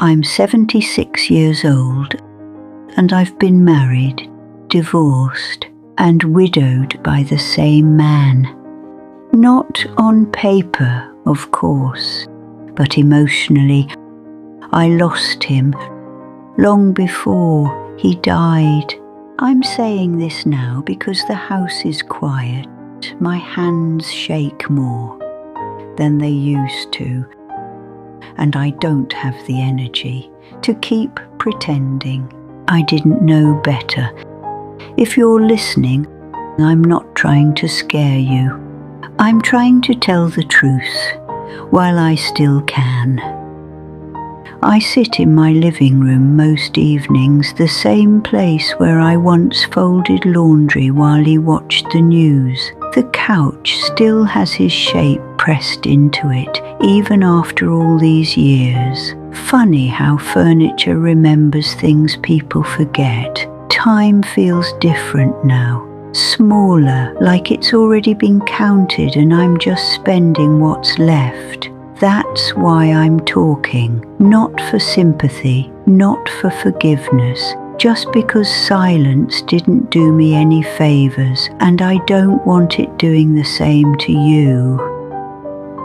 I'm 76 years old, and I've been married, divorced, and widowed by the same man. Not on paper, of course, but emotionally. I lost him long before he died. I'm saying this now because the house is quiet. My hands shake more than they used to, and I don't have the energy to keep pretending I didn't know better. If you're listening, I'm not trying to scare you. I'm trying to tell the truth while I still can. I sit in my living room most evenings, the same place where I once folded laundry while he watched the news. The couch still has his shape pressed into it, even after all these years. Funny how furniture remembers things people forget. Time feels different now. Smaller, like it's already been counted and I'm just spending what's left. That's why I'm talking, not for sympathy, not for forgiveness, just because silence didn't do me any favors, and I don't want it doing the same to you.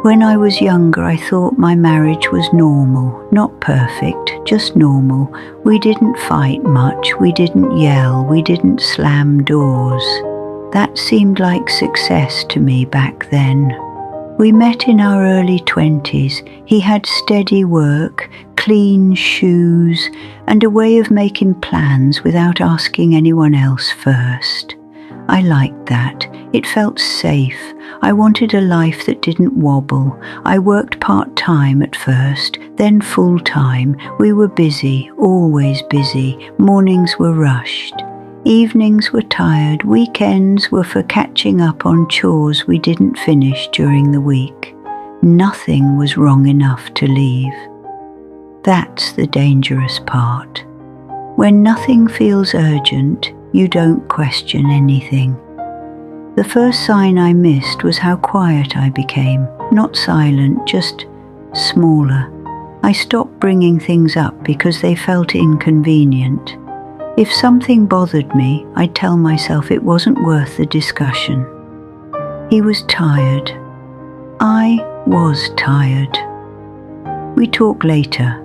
When I was younger, I thought my marriage was normal, not perfect, just normal. We didn't fight much, we didn't yell, we didn't slam doors. That seemed like success to me back then. We met in our early 20s. He had steady work, clean shoes, and a way of making plans without asking anyone else first. I liked that. It felt safe. I wanted a life that didn't wobble. I worked part-time at first, then full-time. We were busy, always busy. Mornings were rushed. Evenings were tired, weekends were for catching up on chores we didn't finish during the week. Nothing was wrong enough to leave. That's the dangerous part. When nothing feels urgent, you don't question anything. The first sign I missed was how quiet I became. Not silent, just smaller. I stopped bringing things up because they felt inconvenient. If something bothered me, I'd tell myself it wasn't worth the discussion. He was tired. I was tired. We talked later.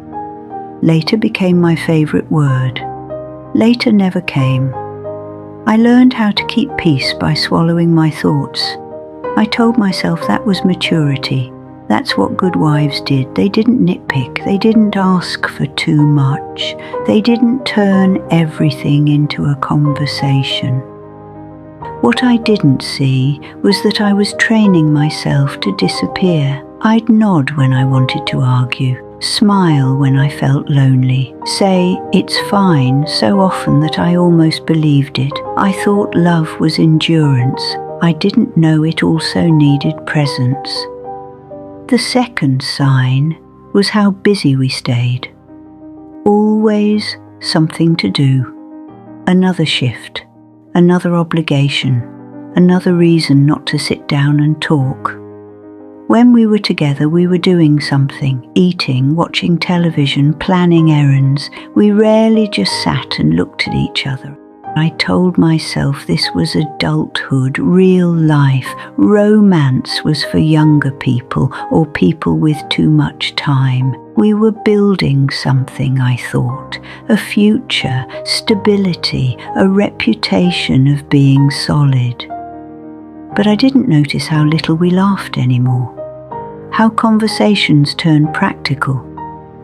Later became my favorite word. Later never came. I learned how to keep peace by swallowing my thoughts. I told myself that was maturity. That's what good wives did. They didn't nitpick. They didn't ask for too much. They didn't turn everything into a conversation. What I didn't see was that I was training myself to disappear. I'd nod when I wanted to argue, smile when I felt lonely, say it's fine so often that I almost believed it. I thought love was endurance. I didn't know it also needed presence. The second sign was how busy we stayed. Always something to do. Another shift, another obligation, another reason not to sit down and talk. When we were together, we were doing something, eating, watching television, planning errands. We rarely just sat and looked at each other. I told myself this was adulthood, real life. Romance was for younger people or people with too much time. We were building something, I thought. A future, stability, a reputation of being solid. But I didn't notice how little we laughed anymore. How conversations turned practical.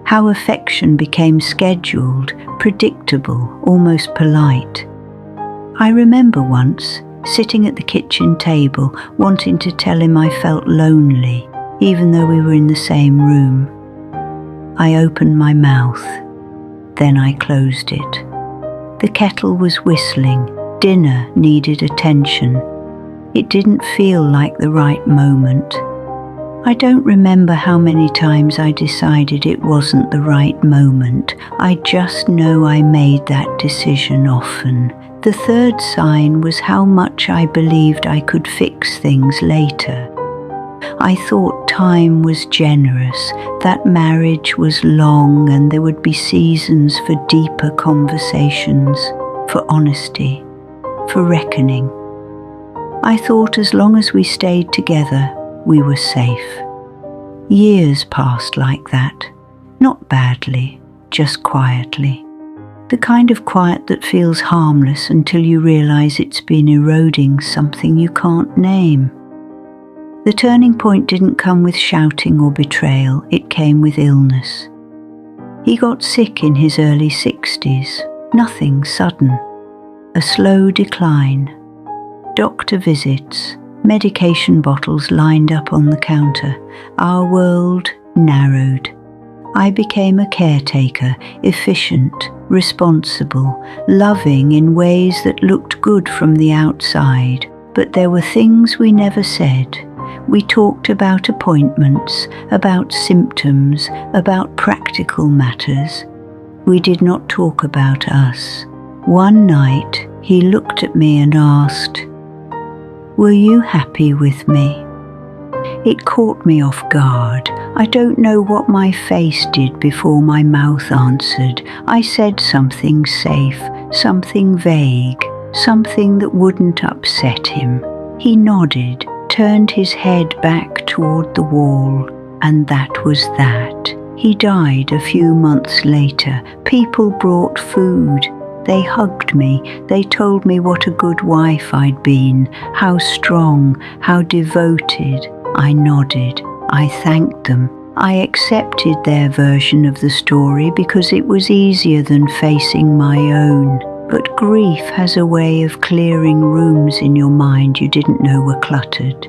How affection became scheduled, predictable, almost polite. I remember once, sitting at the kitchen table, wanting to tell him I felt lonely, even though we were in the same room. I opened my mouth, then I closed it. The kettle was whistling, dinner needed attention. It didn't feel like the right moment. I don't remember how many times I decided it wasn't the right moment. I just know I made that decision often. The third sign was how much I believed I could fix things later. I thought time was generous, that marriage was long and there would be seasons for deeper conversations, for honesty, for reckoning. I thought as long as we stayed together, we were safe. Years passed like that, not badly, just quietly. The kind of quiet that feels harmless until you realize it's been eroding something you can't name. The turning point didn't come with shouting or betrayal, it came with illness. He got sick in his early 60s, nothing sudden. A slow decline. Doctor visits, medication bottles lined up on the counter. Our world narrowed. I became a caretaker, efficient, responsible, loving in ways that looked good from the outside. But there were things we never said. We talked about appointments, about symptoms, about practical matters. We did not talk about us. One night, he looked at me and asked, "Were you happy with me?" It caught me off guard. I don't know what my face did before my mouth answered. I said something safe, something vague, something that wouldn't upset him. He nodded, turned his head back toward the wall, and that was that. He died a few months later. People brought food. They hugged me. They told me what a good wife I'd been, how strong, how devoted. I nodded. I thanked them. I accepted their version of the story because it was easier than facing my own. But grief has a way of clearing rooms in your mind you didn't know were cluttered.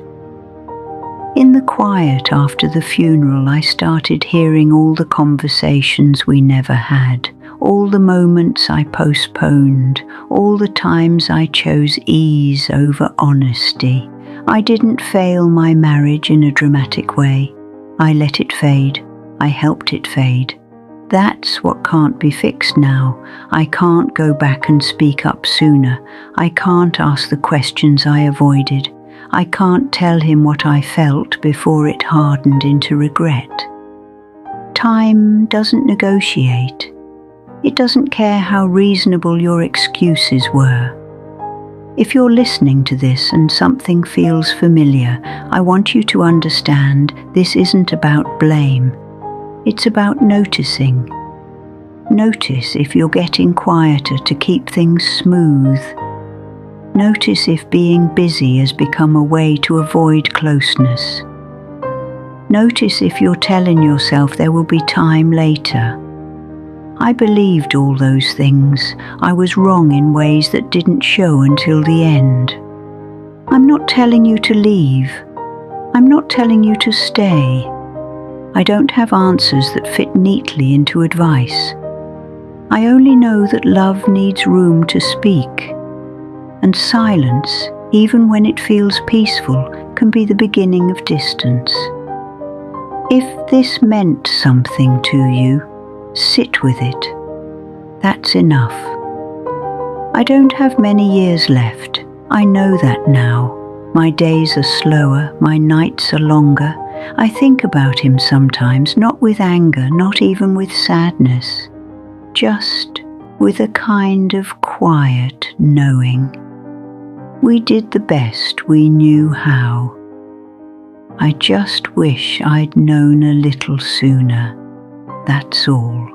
In the quiet after the funeral, I started hearing all the conversations we never had, all the moments I postponed, all the times I chose ease over honesty. I didn't fail my marriage in a dramatic way. I let it fade. I helped it fade. That's what can't be fixed now. I can't go back and speak up sooner. I can't ask the questions I avoided. I can't tell him what I felt before it hardened into regret. Time doesn't negotiate. It doesn't care how reasonable your excuses were. If you're listening to this and something feels familiar, I want you to understand this isn't about blame. It's about noticing. Notice if you're getting quieter to keep things smooth. Notice if being busy has become a way to avoid closeness. Notice if you're telling yourself there will be time later. I believed all those things. I was wrong in ways that didn't show until the end. I'm not telling you to leave. I'm not telling you to stay. I don't have answers that fit neatly into advice. I only know that love needs room to speak. And silence, even when it feels peaceful, can be the beginning of distance. If this meant something to you, sit with it. That's enough. I don't have many years left. I know that now. My days are slower, my nights are longer. I think about him sometimes, not with anger, not even with sadness, just with a kind of quiet knowing. We did the best we knew how. I just wish I'd known a little sooner. That's all.